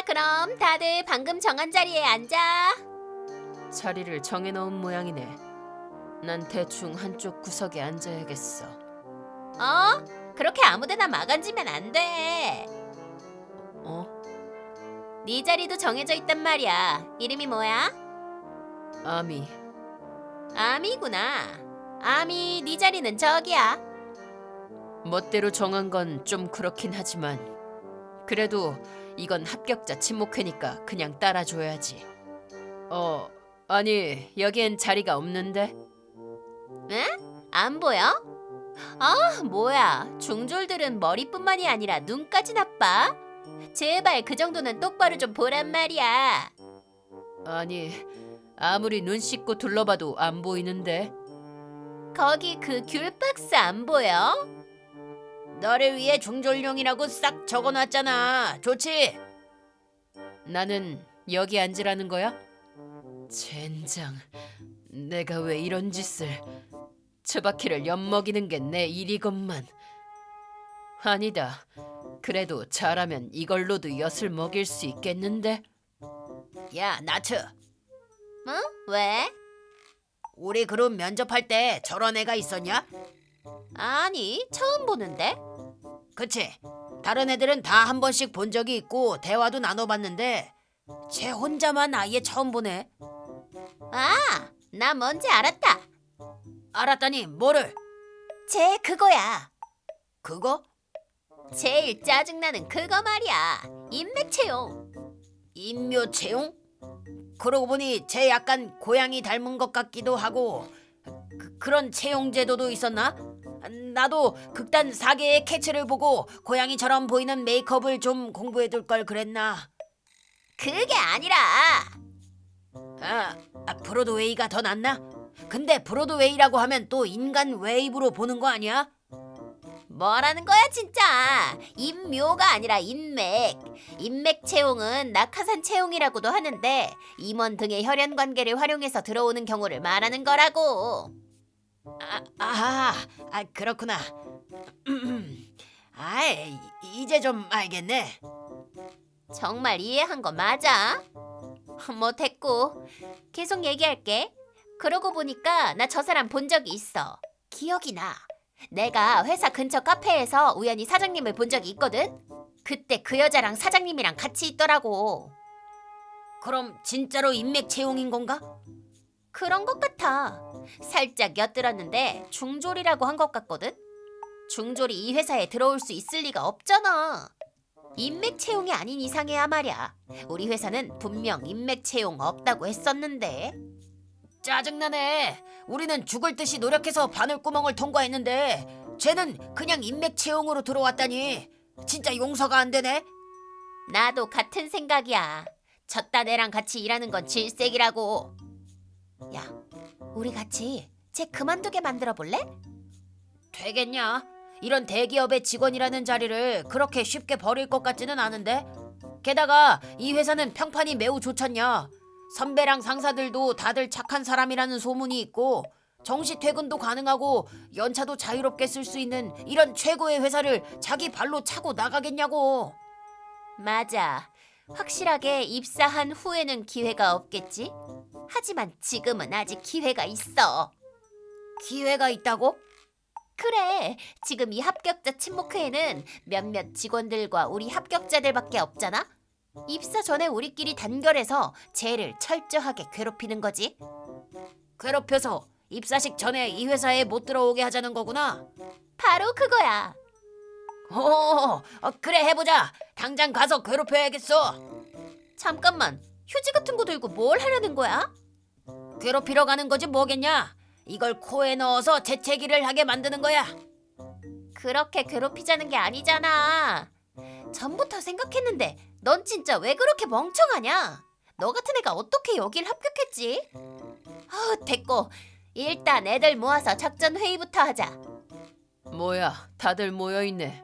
그럼 다들 방금 정한 자리에 앉아. 자리를 정해놓은 모양이네. 난 대충 한쪽 구석에 앉아야겠어. 그렇게 아무데나 막 앉으면 안 돼. 어? 네 자리도 정해져 있단 말이야. 이름이 뭐야? 아미. 아미구나. 아미, 네 자리는 저기야. 멋대로 정한 건 좀 그렇긴 하지만 그래도 이건 합격자 친목회니까 그냥 따라줘야지. 아니 여기엔 자리가 없는데? 응? 안 보여? 아, 뭐야. 중졸들은 머리뿐만이 아니라 눈까지 나빠. 제발 그 정도는 똑바로 좀 보란 말이야. 아니 아무리 눈 씻고 둘러봐도 안 보이는데. 거기 그 귤박스 안 보여? 너를 위해 중졸용이라고 싹 적어놨잖아. 좋지? 나는 여기 앉으라는 거야? 젠장, 내가 왜 이런 짓을. 츠바키를 엿먹이는 게 내 일이건만. 아니다, 그래도 잘하면 이걸로도 엿을 먹일 수 있겠는데? 야, 나츠. 응? 왜? 우리 그룹 면접할 때 저런 애가 있었냐? 아니, 처음 보는데? 그치? 다른 애들은 다 한 번씩 본 적이 있고 대화도 나눠봤는데 쟤 혼자만 아예 처음 보네. 아, 나 뭔지 알았다. 알았다니 뭐를? 쟤 그거야. 그거? 제일 짜증나는 그거 말이야. 인맥 채용. 인묘 채용? 그러고 보니 쟤 약간 고양이 닮은 것 같기도 하고 그런 채용 제도도 있었나? 나도 극단 4개의 캐치를 보고 고양이처럼 보이는 메이크업을 좀 공부해둘 걸 그랬나? 그게 아니라 브로드웨이가 더 낫나? 근데 브로드웨이라고 하면 또 인간 웨이브로 보는 거 아니야? 뭐라는 거야 진짜. 인묘가 아니라 인맥. 인맥 채용은 낙하산 채용이라고도 하는데 임원 등의 혈연 관계를 활용해서 들어오는 경우를 말하는 거라고. 그렇구나. 이제 좀 알겠네. 정말 이해한 거 맞아? 뭐 됐고 계속 얘기할게. 그러고 보니까 나 저 사람 본 적이 있어. 기억이 나. 내가 회사 근처 카페에서 우연히 사장님을 본 적이 있거든. 그때 그 여자랑 사장님이랑 같이 있더라고. 그럼 진짜로 인맥 채용인 건가? 그런 것 같아. 살짝 엿들었는데 중졸이라고 한 것 같거든. 중졸이 이 회사에 들어올 수 있을 리가 없잖아. 인맥 채용이 아닌 이상해야 말이야. 우리 회사는 분명 인맥 채용 없다고 했었는데. 짜증나네. 우리는 죽을 듯이 노력해서 바늘구멍을 통과했는데 쟤는 그냥 인맥 채용으로 들어왔다니. 진짜 용서가 안 되네. 나도 같은 생각이야. 젖단 애랑 같이 일하는 건 질색이라고. 야, 우리 같이 쟤 그만두게 만들어 볼래? 되겠냐? 이런 대기업의 직원이라는 자리를 그렇게 쉽게 버릴 것 같지는 않은데. 게다가 이 회사는 평판이 매우 좋잖냐. 선배랑 상사들도 다들 착한 사람이라는 소문이 있고 정시 퇴근도 가능하고 연차도 자유롭게 쓸 수 있는 이런 최고의 회사를 자기 발로 차고 나가겠냐고. 맞아. 확실하게 입사한 후에는 기회가 없겠지. 하지만 지금은 아직 기회가 있어. 기회가 있다고? 그래, 지금 이 합격자 친목회에는 몇몇 직원들과 우리 합격자들밖에 없잖아. 입사 전에 우리끼리 단결해서 쟤를 철저하게 괴롭히는 거지. 괴롭혀서 입사식 전에 이 회사에 못 들어오게 하자는 거구나. 바로 그거야. 그래 해보자. 당장 가서 괴롭혀야겠어. 잠깐만, 휴지 같은 거 들고 뭘 하려는 거야? 괴롭히러 가는 거지 뭐겠냐. 이걸 코에 넣어서 재채기를 하게 만드는 거야. 그렇게 괴롭히자는 게 아니잖아. 전부터 생각했는데 넌 진짜 왜 그렇게 멍청하냐? 너 같은 애가 어떻게 여길 합격했지? 됐고, 일단 애들 모아서 작전 회의부터 하자. 뭐야, 다들 모여있네.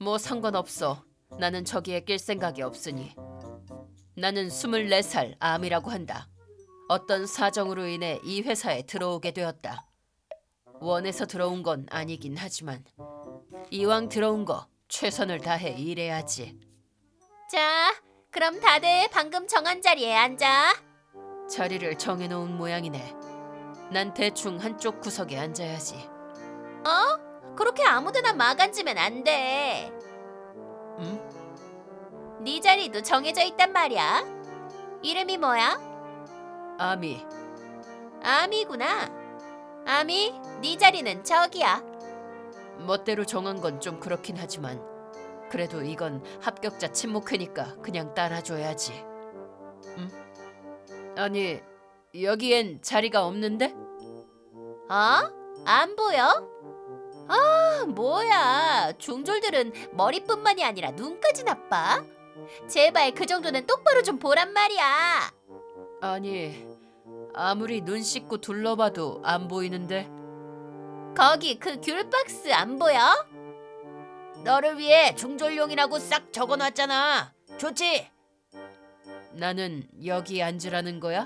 뭐 상관없어. 나는 저기에 낄 생각이 없으니. 나는 24살 아미라고 한다. 어떤 사정으로 인해 이 회사에 들어오게 되었다. 원해서 들어온 건 아니긴 하지만 이왕 들어온 거 최선을 다해 일해야지. 자, 그럼 다들 방금 정한 자리에 앉아. 자리를 정해놓은 모양이네. 난 대충 한쪽 구석에 앉아야지. 그렇게 아무데나 막 앉으면 안 돼. 응? 네 자리도 정해져 있단 말이야. 이름이 뭐야? 아미. 아미구나. 아미, 네 자리는 저기야. 멋대로 정한 건 좀 그렇긴 하지만 그래도 이건 합격자 친목회니까 그냥 따라줘야지. 응? 아니, 여기엔 자리가 없는데? 안 보여? 뭐야. 중졸들은 머리뿐만이 아니라 눈까지 나빠. 제발 그 정도는 똑바로 좀 보란 말이야. 아니, 아무리 눈 씻고 둘러봐도 안 보이는데. 거기 그 귤박스 안 보여? 너를 위해 중졸용이라고 싹 적어놨잖아. 좋지? 나는 여기 앉으라는 거야?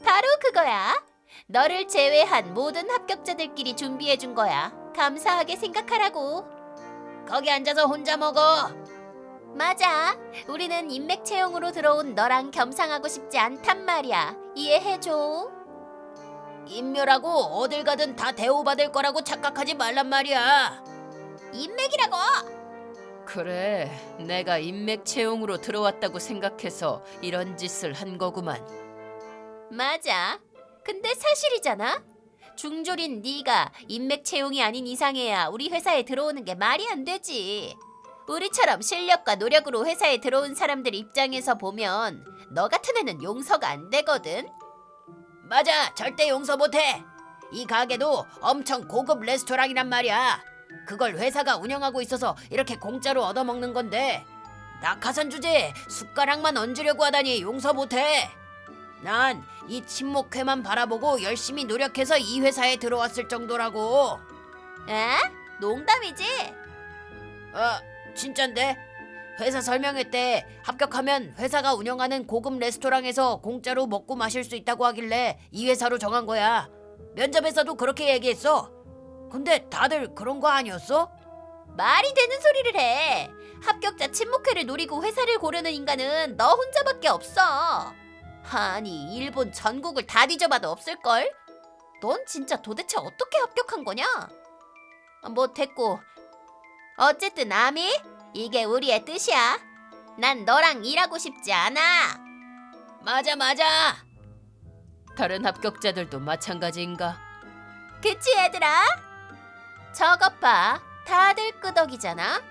바로 그거야. 너를 제외한 모든 합격자들끼리 준비해준 거야. 감사하게 생각하라고. 거기 앉아서 혼자 먹어. 맞아. 우리는 인맥 채용으로 들어온 너랑 겸상하고 싶지 않단 말이야. 이해해줘. 인묘라고 어딜 가든 다 대우받을 거라고 착각하지 말란 말이야. 인맥이라고. 그래, 내가 인맥 채용으로 들어왔다고 생각해서 이런 짓을 한 거구만. 맞아. 근데 사실이잖아. 중졸인 네가 인맥 채용이 아닌 이상해야 우리 회사에 들어오는 게 말이 안 되지. 우리처럼 실력과 노력으로 회사에 들어온 사람들 입장에서 보면 너 같은 애는 용서가 안 되거든. 맞아, 절대 용서 못해. 이 가게도 엄청 고급 레스토랑이란 말이야. 그걸 회사가 운영하고 있어서 이렇게 공짜로 얻어먹는 건데 낙하산 주제에 숟가락만 얹으려고 하다니 용서 못해. 난 이 친목회만 바라보고 열심히 노력해서 이 회사에 들어왔을 정도라고. 에? 농담이지? 진짠데? 회사 설명회 때 합격하면 회사가 운영하는 고급 레스토랑에서 공짜로 먹고 마실 수 있다고 하길래 이 회사로 정한 거야. 면접에서도 그렇게 얘기했어. 근데 다들 그런 거 아니었어? 말이 되는 소리를 해. 합격자 친목회를 노리고 회사를 고르는 인간은 너 혼자밖에 없어. 아니, 일본 전국을 다 뒤져봐도 없을걸? 넌 진짜 도대체 어떻게 합격한 거냐? 뭐 됐고. 어쨌든 아미, 이게 우리의 뜻이야. 난 너랑 일하고 싶지 않아. 맞아. 다른 합격자들도 마찬가지인가? 그치 얘들아? 저것 봐. 다들 끄덕이잖아.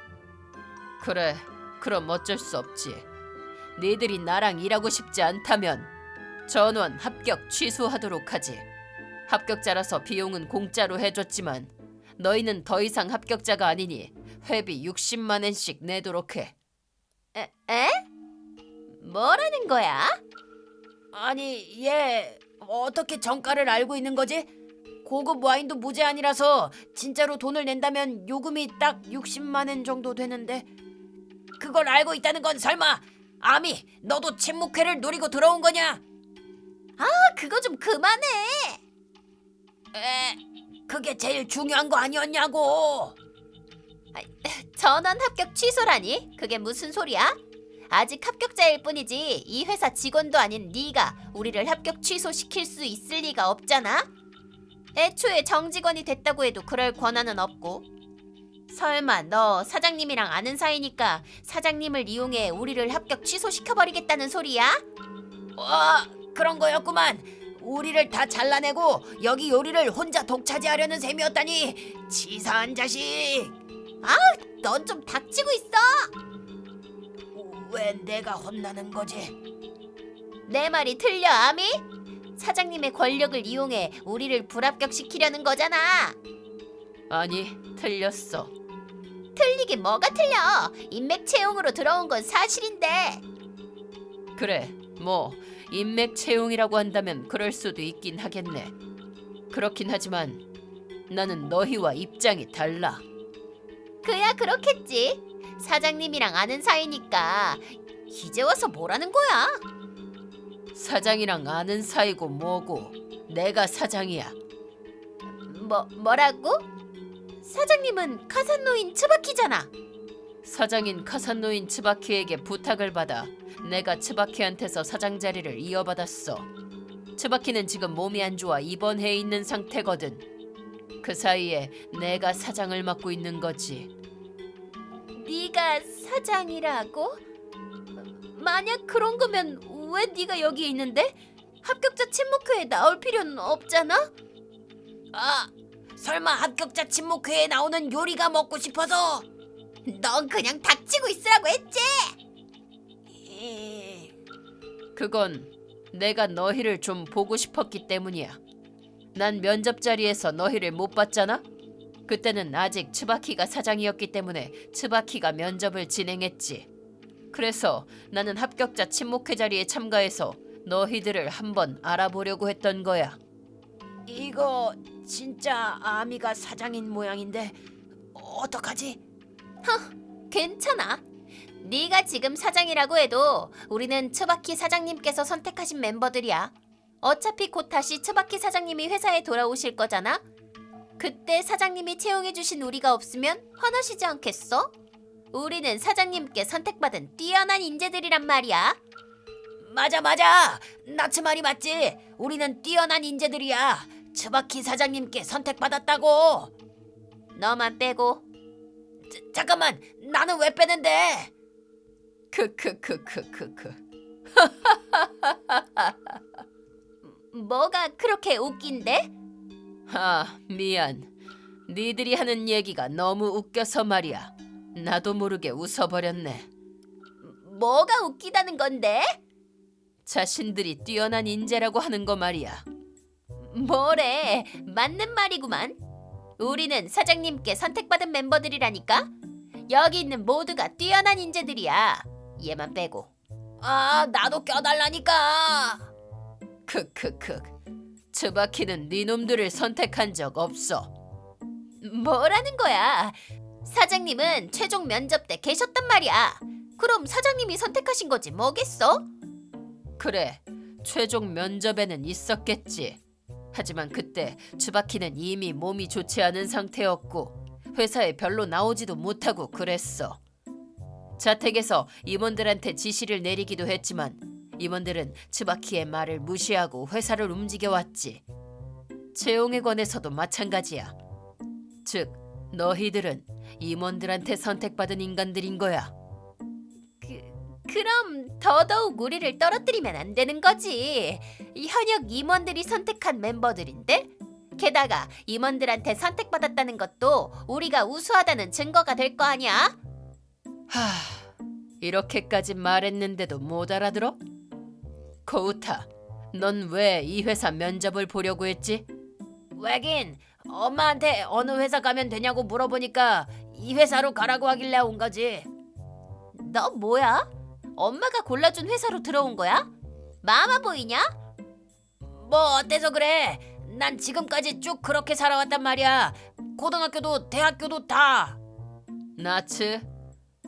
그래, 그럼 어쩔 수 없지. 니들이 나랑 일하고 싶지 않다면 전원 합격 취소하도록 하지. 합격자라서 비용은 공짜로 해줬지만 너희는 더 이상 합격자가 아니니 회비 60만 엔씩 내도록 해. 에? 뭐라는 거야? 아니, 얘 어떻게 정가를 알고 있는 거지? 고급 와인도 무제한이라서 진짜로 돈을 낸다면 요금이 딱 60만 엔 정도 되는데 그걸 알고 있다는 건 설마 아미, 너도 친목회를 노리고 들어온 거냐? 그거 좀 그만해. 그게 제일 중요한 거 아니었냐고. 전원 합격 취소라니? 그게 무슨 소리야? 아직 합격자일 뿐이지 이 회사 직원도 아닌 네가 우리를 합격 취소시킬 수 있을 리가 없잖아. 애초에 정직원이 됐다고 해도 그럴 권한은 없고. 설마 너 사장님이랑 아는 사이니까 사장님을 이용해 우리를 합격 취소시켜버리겠다는 소리야? 그런 거였구만. 우리를 다 잘라내고 여기 요리를 혼자 독차지하려는 셈이었다니. 치사한 자식. 넌 좀 닥치고 있어. 왜 내가 혼나는 거지? 내 말이 틀려, 아미? 사장님의 권력을 이용해 우리를 불합격시키려는 거잖아. 아니, 틀렸어. 틀리긴 뭐가 틀려. 인맥 채용으로 들어온 건 사실인데. 그래, 뭐 인맥 채용이라고 한다면 그럴 수도 있긴 하겠네. 그렇긴 하지만 나는 너희와 입장이 달라. 그야 그렇겠지. 사장님이랑 아는 사이니까 이제 와서 뭐라는 거야? 사장이랑 아는 사이고 뭐고 내가 사장이야. 뭐라고? 사장님은 카산노인 츠바키잖아. 사장인 카산노인 츠바키에게 부탁을 받아 내가 츠바키한테서 사장 자리를 이어받았어. 츠바키는 지금 몸이 안 좋아 입원해 있는 상태거든. 그 사이에 내가 사장을 맡고 있는 거지. 네가 사장이라고? 만약 그런 거면 왜 네가 여기 있는데? 합격자 친목회에 나올 필요는 없잖아? 아, 설마 합격자 친목회에 나오는 요리가 먹고 싶어서? 넌 그냥 닥치고 있으라고 했지? 그건 내가 너희를 좀 보고 싶었기 때문이야. 난 면접 자리에서 너희를 못 봤잖아? 그때는 아직 츠바키가 사장이었기 때문에 츠바키가 면접을 진행했지. 그래서 나는 합격자 친목회 자리에 참가해서 너희들을 한번 알아보려고 했던 거야. 이거 진짜 아미가 사장인 모양인데 어떡하지? 괜찮아. 네가 지금 사장이라고 해도 우리는 츠바키 사장님께서 선택하신 멤버들이야. 어차피 곧 다시 츠바키 사장님이 회사에 돌아오실 거잖아. 그때 사장님이 채용해주신 우리가 없으면 화나시지 않겠어? 우리는 사장님께 선택받은 뛰어난 인재들이란 말이야. 맞아. 나츠 말이 맞지. 우리는 뛰어난 인재들이야. 츠바키 사장님께 선택받았다고. 너만 빼고. 잠깐만, 나는 왜 빼는데? 크크크크크크. 뭐가 그렇게 웃긴데? 아, 미안. 니들이 하는 얘기가 너무 웃겨서 말이야. 나도 모르게 웃어버렸네. 뭐가 웃기다는 건데? 자신들이 뛰어난 인재라고 하는 거 말이야. 뭐래, 맞는 말이구만. 우리는 사장님께 선택받은 멤버들이라니까. 여기 있는 모두가 뛰어난 인재들이야. 얘만 빼고. 아, 나도 껴달라니까. 크크크. 츠바키는 네 놈들을 선택한 적 없어. 뭐라는 거야? 사장님은 최종 면접 때 계셨단 말이야. 그럼 사장님이 선택하신 거지 뭐겠어? 그래, 최종 면접에는 있었겠지. 하지만 그때 츠바키는 이미 몸이 좋지 않은 상태였고 회사에 별로 나오지도 못하고 그랬어. 자택에서 임원들한테 지시를 내리기도 했지만 임원들은 츠바키의 말을 무시하고 회사를 움직여왔지. 채용에 관해서도 마찬가지야. 즉, 너희들은 임원들한테 선택받은 인간들인 거야. 그럼 더더욱 우리를 떨어뜨리면 안 되는 거지. 현역 임원들이 선택한 멤버들인데? 게다가 임원들한테 선택받았다는 것도 우리가 우수하다는 증거가 될 거 아니야? 하, 이렇게까지 말했는데도 못 알아들어? 코우타, 넌 왜 이 회사 면접을 보려고 했지? 왜긴 엄마한테 어느 회사 가면 되냐고 물어보니까 이 회사로 가라고 하길래 온 거지. 너 뭐야? 엄마가 골라준 회사로 들어온 거야? 마마 보이냐? 뭐 어때서 그래? 난 지금까지 쭉 그렇게 살아왔단 말이야. 고등학교도 대학교도 다. 나츠,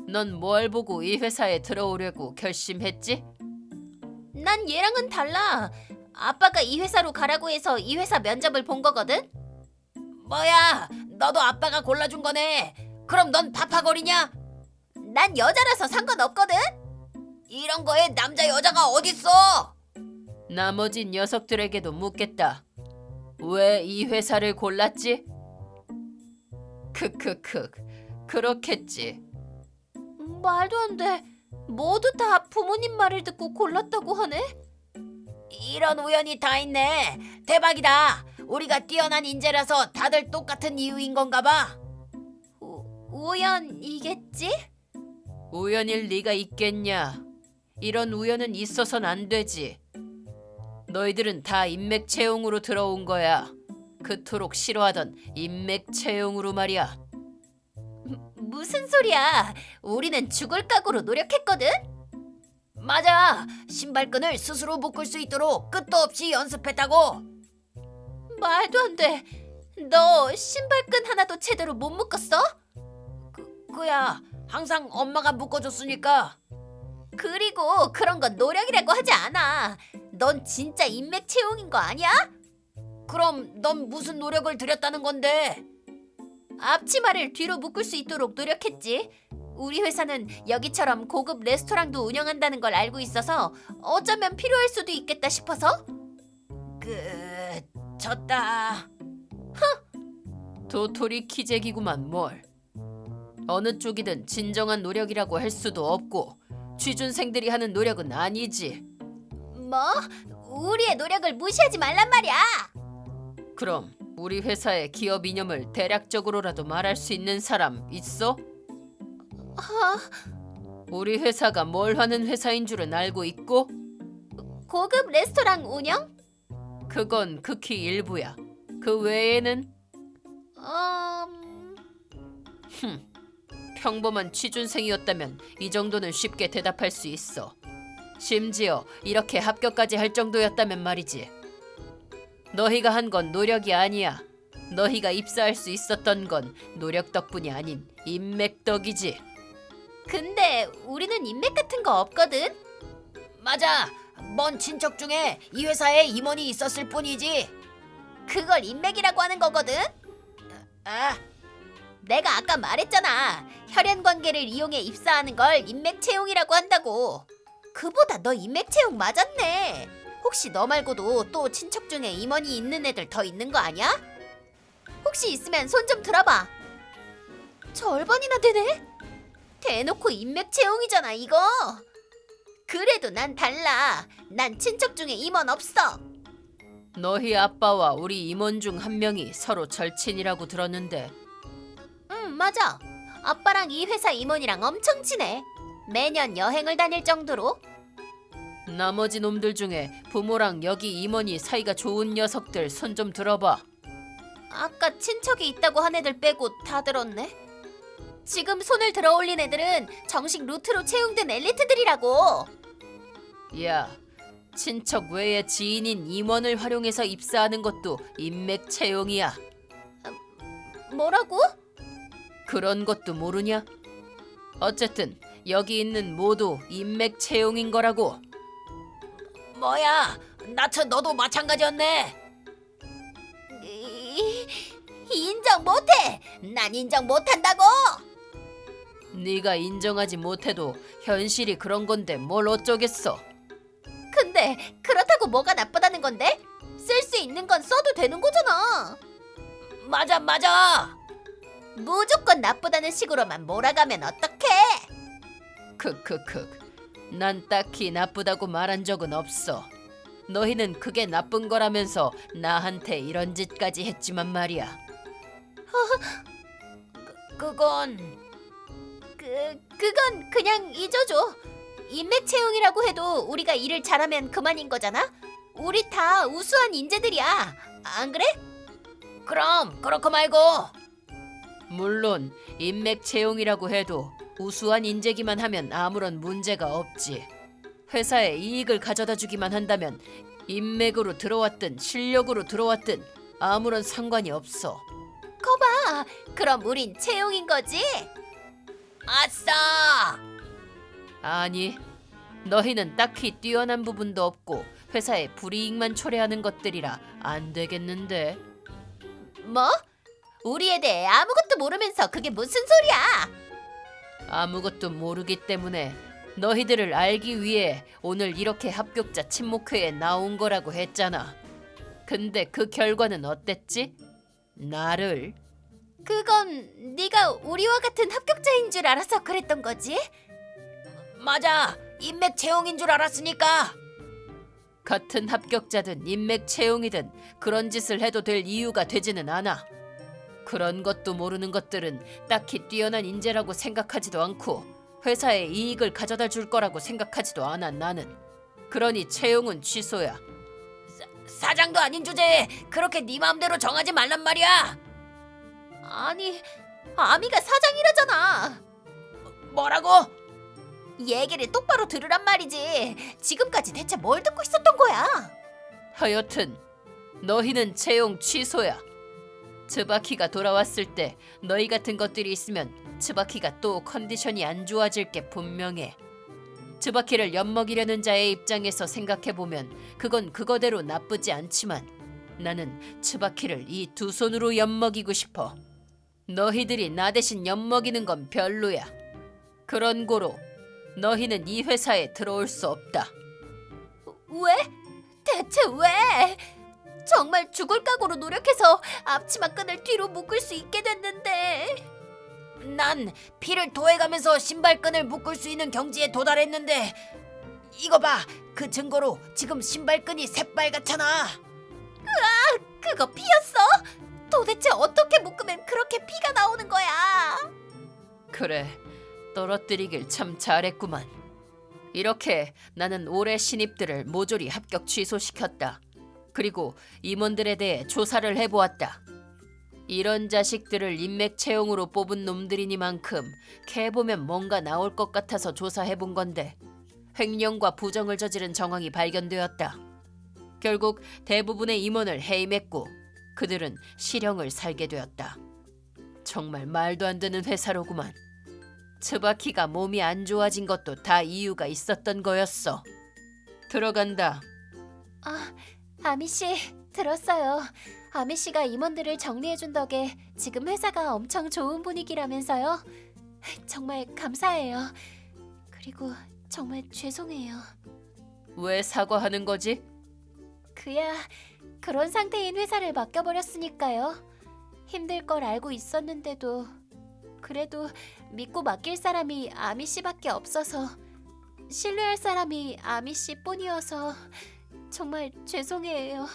넌 뭘 보고 이 회사에 들어오려고 결심했지? 난 얘랑은 달라. 아빠가 이 회사로 가라고 해서 이 회사 면접을 본 거거든? 뭐야? 너도 아빠가 골라준 거네. 그럼 넌 파파거리냐? 난 여자라서 상관없거든? 이런 거에 남자 여자가 어딨어? 나머지 녀석들에게도 묻겠다. 왜 이 회사를 골랐지? 크크크, 그렇겠지. 말도 안 돼. 모두 다 부모님 말을 듣고 골랐다고 하네? 이런 우연이 다 있네. 대박이다. 우리가 뛰어난 인재라서 다들 똑같은 이유인 건가 봐. 우연이겠지? 우연일 리가 있겠냐? 이런 우연은 있어선 안 되지. 너희들은 다 인맥 채용으로 들어온 거야. 그토록 싫어하던 인맥 채용으로 말이야. 무슨 소리야? 우리는 죽을 각오로 노력했거든? 맞아. 신발끈을 스스로 묶을 수 있도록 끝도 없이 연습했다고. 말도 안 돼. 너 신발끈 하나도 제대로 못 묶었어? 그야 항상 엄마가 묶어줬으니까. 그리고 그런 건 노력이라고 하지 않아. 넌 진짜 인맥 채용인 거 아니야? 그럼 넌 무슨 노력을 들였다는 건데? 앞치마를 뒤로 묶을 수 있도록 노력했지. 우리 회사는 여기처럼 고급 레스토랑도 운영한다는 걸 알고 있어서 어쩌면 필요할 수도 있겠다 싶어서. 졌다. 도토리 키재기구만 뭘. 어느 쪽이든 진정한 노력이라고 할 수도 없고 취준생들이 하는 노력은 아니지. 뭐? 우리의 노력을 무시하지 말란 말이야. 그럼 우리 회사의 기업 이념을 대략적으로라도 말할 수 있는 사람 있어? 우리 회사가 뭘 하는 회사인 줄은 알고 있고 고급 레스토랑 운영? 그건 극히 일부야. 그 외에는 평범한 취준생이었다면 이 정도는 쉽게 대답할 수 있어. 심지어 이렇게 합격까지 할 정도였다면 말이지. 너희가 한 건 노력이 아니야. 너희가 입사할 수 있었던 건 노력 덕분이 아닌 인맥 덕이지. 근데 우리는 인맥 같은 거 없거든. 맞아. 먼 친척 중에 이 회사에 임원이 있었을 뿐이지. 그걸 인맥이라고 하는 거거든. 아, 내가 아까 말했잖아. 혈연 관계를 이용해 입사하는 걸 인맥 채용이라고 한다고. 그보다 너 인맥 채용 맞았네. 혹시 너 말고도 또 친척 중에 임원이 있는 애들 더 있는 거 아니야? 혹시 있으면 손 좀 들어봐. 절반이나 되네? 대놓고 인맥 채용이잖아 이거. 그래도 난 달라. 난 친척 중에 임원 없어. 너희 아빠와 우리 임원 중 한 명이 서로 절친이라고 들었는데 응, 맞아. 아빠랑 이 회사 임원이랑 엄청 친해. 매년 여행을 다닐 정도로. 나머지 놈들 중에 부모랑 여기 임원이 사이가 좋은 녀석들 손 좀 들어봐. 아까 친척이 있다고 한 애들 빼고 다 들었네. 지금 손을 들어 올린 애들은 정식 루트로 채용된 엘리트들이라고. 야, 친척 외에 지인인 임원을 활용해서 입사하는 것도 인맥 채용이야. 뭐라고? 그런 것도 모르냐? 어쨌든 여기 있는 모두 인맥 채용인 거라고. 뭐야? 나처 너도 마찬가지였네. 인정 못해. 난 인정 못한다고. 네가 인정하지 못해도 현실이 그런 건데 뭘 어쩌겠어. 근데 그렇다고 뭐가 나쁘다는 건데? 쓸 수 있는 건 써도 되는 거잖아. 맞아. 무조건 나쁘다는 식으로만 몰아가면 어떡해? 크크크. 난 딱히 나쁘다고 말한 적은 없어. 너희는 그게 나쁜 거라면서 나한테 이런 짓까지 했지만 말이야. 그건 그건 그냥 잊어줘. 인맥 채용이라고 해도 우리가 일을 잘하면 그만인 거잖아. 우리 다 우수한 인재들이야. 안 그래? 그럼 그렇고 말고. 물론 인맥 채용이라고 해도 우수한 인재기만 하면 아무런 문제가 없지. 회사에 이익을 가져다 주기만 한다면 인맥으로 들어왔든 실력으로 들어왔든 아무런 상관이 없어. 거봐. 그럼 우린 채용인 거지? 아싸! 아니, 너희는 딱히 뛰어난 부분도 없고 회사에 불이익만 초래하는 것들이라 안 되겠는데. 뭐? 우리에 대해 아무것도 모르면서 그게 무슨 소리야? 아무것도 모르기 때문에 너희들을 알기 위해 오늘 이렇게 합격자 친목회에 나온 거라고 했잖아. 근데 그 결과는 어땠지? 나를 그건 네가 우리와 같은 합격자인 줄 알아서 그랬던 거지? 맞아. 인맥 채용인 줄 알았으니까. 같은 합격자든 인맥 채용이든 그런 짓을 해도 될 이유가 되지는 않아. 그런 것도 모르는 것들은 딱히 뛰어난 인재라고 생각하지도 않고 회사에 이익을 가져다 줄 거라고 생각하지도 않아 나는. 그러니 채용은 취소야. 사장도 아닌 주제에 그렇게 네 마음대로 정하지 말란 말이야. 아니, 아미가 사장이라잖아. 뭐라고? 얘기를 똑바로 들으란 말이지. 지금까지 대체 뭘 듣고 있었던 거야? 하여튼 너희는 채용 취소야. 츠바키가 돌아왔을 때 너희 같은 것들이 있으면 츠바키가 또 컨디션이 안 좋아질 게 분명해. 츠바키를 엿먹이려는 자의 입장에서 생각해보면 그건 그거대로 나쁘지 않지만 나는 츠바키를 이 두 손으로 엿먹이고 싶어. 너희들이 나 대신 엿먹이는 건 별로야. 그런 고로 너희는 이 회사에 들어올 수 없다. 왜? 대체 왜? 정말 죽을 각오로 노력해서 앞치마 끈을 뒤로 묶을 수 있게 됐는데. 난 피를 토해가면서 신발끈을 묶을 수 있는 경지에 도달했는데 이거 봐. 그 증거로 지금 신발끈이 새빨갛잖아. 그거 피였어? 도대체 어떻게 묶으면 그렇게 피가 나오는 거야? 그래, 떨어뜨리길 참 잘했구만. 이렇게 나는 올해 신입들을 모조리 합격 취소시켰다. 그리고 임원들에 대해 조사를 해보았다. 이런 자식들을 인맥 채용으로 뽑은 놈들이니만큼 캐보면 뭔가 나올 것 같아서 조사해본 건데 횡령과 부정을 저지른 정황이 발견되었다. 결국 대부분의 임원을 해임했고 그들은 실형을 살게 되었다. 정말 말도 안 되는 회사로구만. 츠바키가 몸이 안 좋아진 것도 다 이유가 있었던 거였어. 들어간다. 아미 씨, 들었어요. 아미 씨가 임원들을 정리해준 덕에 지금 회사가 엄청 좋은 분위기라면서요. 정말 감사해요. 그리고 정말 죄송해요. 왜 사과하는 거지? 그야 그런 상태인 회사를 맡겨버렸으니까요. 힘들 걸 알고 있었는데도 그래도 믿고 맡길 사람이 아미 씨밖에 없어서 신뢰할 사람이 아미 씨뿐이어서 정말 죄송해요.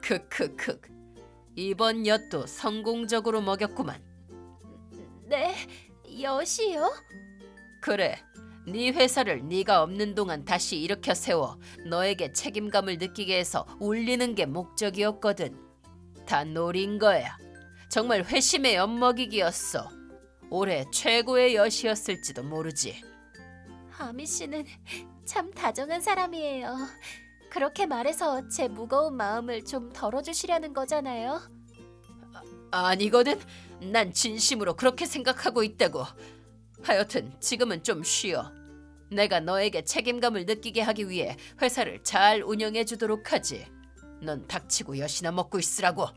크크크. 이번 엿도 성공적으로 먹였구만. 네, 엿이요? 그래. 네 회사를 네가 없는 동안 다시 일으켜 세워 너에게 책임감을 느끼게 해서 울리는 게 목적이었거든. 다 노린 거야. 정말 회심의 엿먹이기였어. 올해 최고의 엿이었을지도 모르지. 아미 씨는 참 다정한 사람이에요. 그렇게 말해서 제 무거운 마음을 좀 덜어주시려는 거잖아요. 아니거든. 난 진심으로 그렇게 생각하고 있다고. 하여튼 지금은 좀 쉬어. 내가 너에게 책임감을 느끼게 하기 위해 회사를 잘 운영해 주도록 하지. 넌 닥치고 엿이나 먹고 있으라고.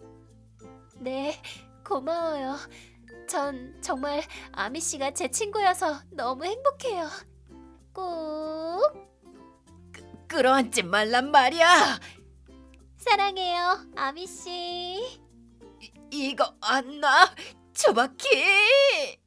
네, 고마워요. 전 정말 아미 씨가 제 친구여서 너무 행복해요. 꼭 끌어안지 말란 말이야. 사랑해요, 아미 씨. 이거 안 놔. 츠바키.